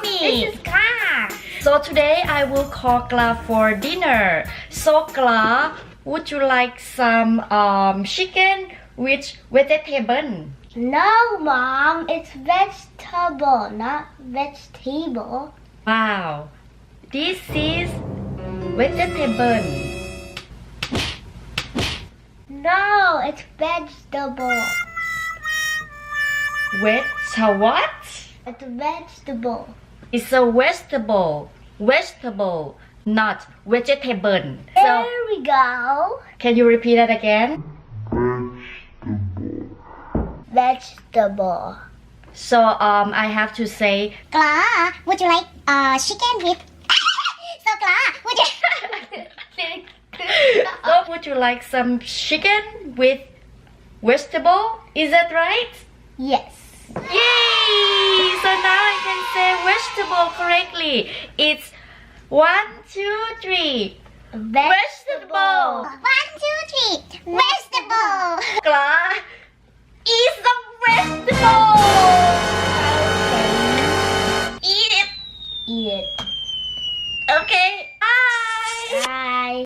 mommy. This is Gla. So today I will call Gla for dinner. So Gla, would you like some chicken with vegetable? No, Mom. It's vegetable, not vegetable. Wow, this is vegetable. No, it's vegetable. What? It's vegetable. It's a vegetable, not vegetable. So There we go. can you repeat that again? Vegetable. So I have to say Gla, would you like chicken with? So Gla, would you? so would you like some chicken with vegetable? Is that right? Yes. Yay! So now I can say vegetable correctly. It's 1, 2, 3. Vegetable. 1, 2, 3. Vegetable. Gla is a vegetable. Eat it. Eat it. Okay. Bye. Bye.